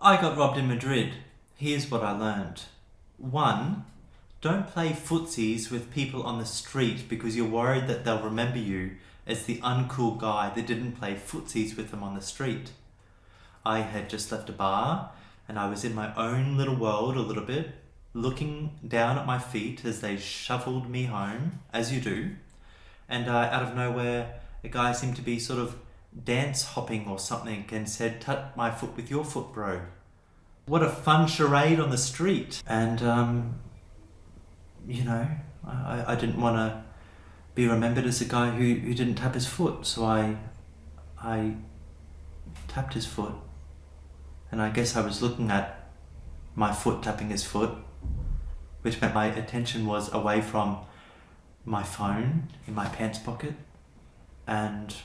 I got robbed in Madrid. Here's what I learned. 1. Don't play footsies with people on the street because you're worried that they'll remember you as the uncool guy that didn't play footsies with them on the street. I had just left a bar and I was in my own little world a little bit, looking down at my feet as they shuffled me home, as you do, and out of nowhere a guy seemed to be sort of dance hopping or something and said, "Tap my foot with your foot, bro." What a fun charade on the street. And, I didn't want to be remembered as a guy who didn't tap his foot, so I tapped his foot. And I guess I was looking at my foot tapping his foot, which meant my attention was away from my phone in my pants pocket, and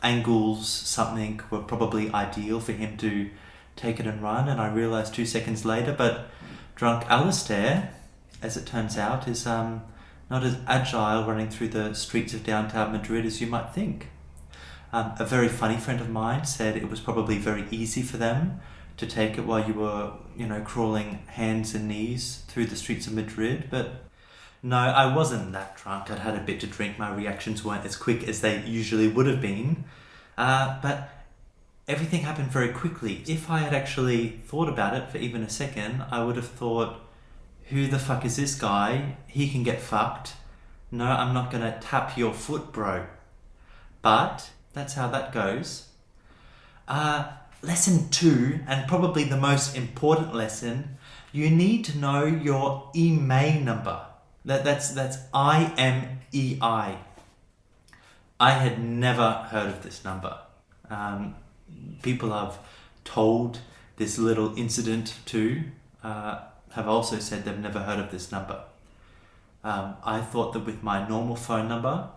angles something were probably ideal for him to take it and run. And I realized 2 seconds later, but drunk Alistair, as it turns out, is not as agile running through the streets of downtown Madrid as you might think. A very funny friend of mine said it was probably very easy for them to take it while you were, crawling hands and knees through the streets of Madrid. But no, I wasn't that drunk. I'd had a bit to drink. My reactions weren't as quick as they usually would have been. But everything happened very quickly. If I had actually thought about it for even a second, I would have thought, who the fuck is this guy? He can get fucked. No, I'm not going to tap your foot, bro. But that's how that goes. Lesson 2, and probably the most important lesson, you need to know your IMEI number. That's IMEI. I had never heard of this number. People I've told this little incident to have also said they've never heard of this number. I thought that with my normal phone number,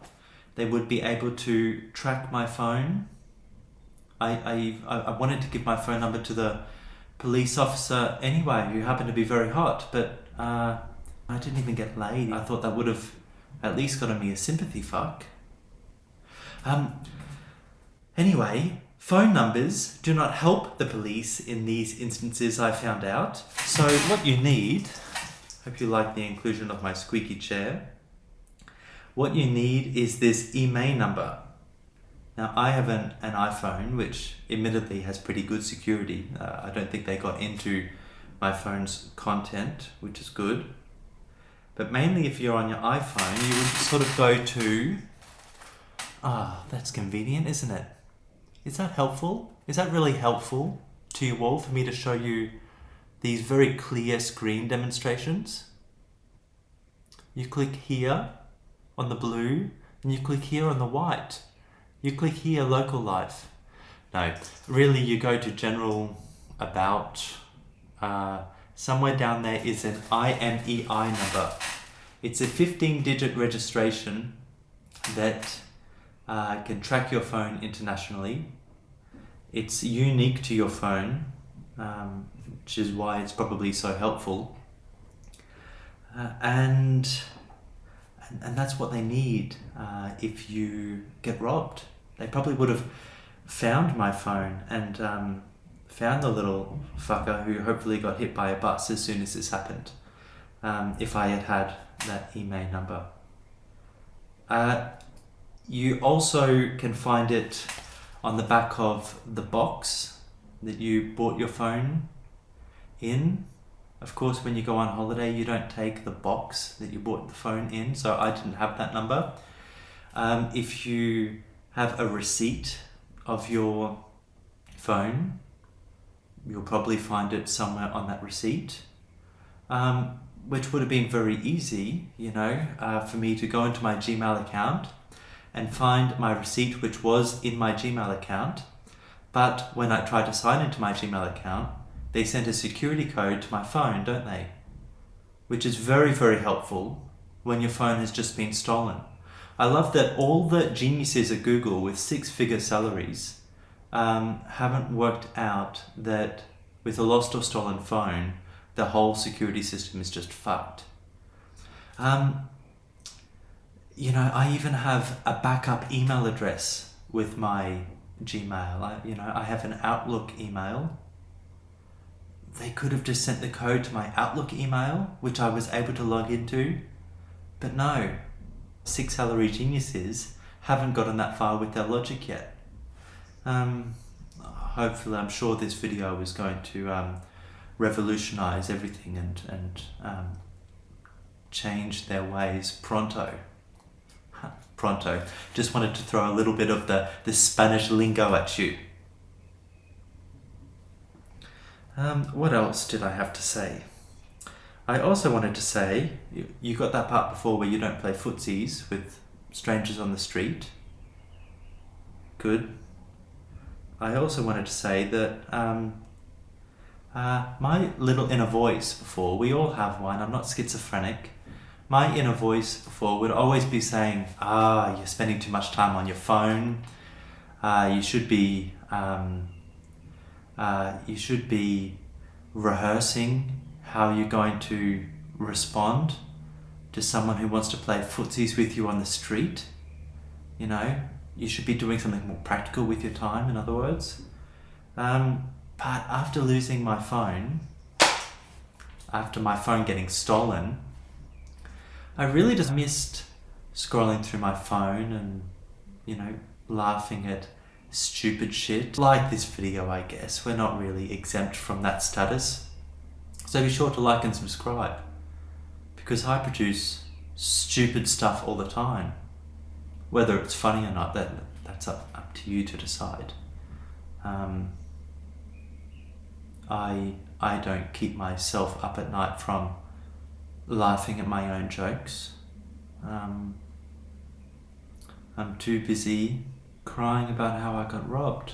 they would be able to track my phone. I wanted to give my phone number to the police officer anyway, who happened to be very hot, but I didn't even get laid. I thought that would have at least gotten me a sympathy fuck. Anyway, phone numbers do not help the police in these instances, I found out. So what you need, hope you like the inclusion of my squeaky chair. What you need is this IMEI number. Now, I have an iPhone, which admittedly has pretty good security. I don't think they got into my phone's content, which is good. But mainly if you're on your iPhone, you would sort of go to... that's convenient, isn't it? Is that helpful? Is that really helpful to you all for me to show you these very clear screen demonstrations? You click here on the blue, and you click here on the white. You click here, local life. No, really you go to general, about, somewhere down there is an IMEI number. It's a 15-digit registration that can track your phone internationally. It's unique to your phone, which is why it's probably so helpful. And that's what they need if you get robbed. They probably would have found my phone and found the little fucker who hopefully got hit by a bus as soon as this happened, if I had had that IMEI number. You also can find it on the back of the box that you bought your phone in. Of course, when you go on holiday, you don't take the box that you bought the phone in, so I didn't have that number. If you have a receipt of your phone, you'll probably find it somewhere on that receipt, which would have been very easy, for me to go into my Gmail account and find my receipt, which was in my Gmail account. But when I tried to sign into my Gmail account, they sent a security code to my phone, don't they? Which is very, very helpful when your phone has just been stolen. I love that all the geniuses at Google with 6-figure salaries haven't worked out that with a lost or stolen phone, the whole security system is just fucked. I even have a backup email address with my Gmail. I have an Outlook email They could have just sent the code to my Outlook email, which I was able to log into. But no, 6 salary geniuses haven't gotten that far with their logic yet. Hopefully, I'm sure this video is going to revolutionize everything and change their ways pronto. Pronto. Just wanted to throw a little bit of the Spanish lingo at you. What else did I have to say? I also wanted to say, you got that part before where you don't play footsies with strangers on the street. Good. I also wanted to say that my little inner voice before, we all have one, I'm not schizophrenic. My inner voice before would always be saying, you're spending too much time on your phone. You should be rehearsing how you're going to respond to someone who wants to play footsies with you on the street. You know, you should be doing something more practical with your time, in other words. But after losing my phone, after my phone getting stolen, I really just missed scrolling through my phone and, you know, laughing at stupid shit. Like this video, I guess. We're not really exempt from that status. So be sure to like and subscribe, because I produce stupid stuff all the time. Whether it's funny or not, that's up to you to decide. I don't keep myself up at night from laughing at my own jokes. I'm too busy crying about how I got robbed.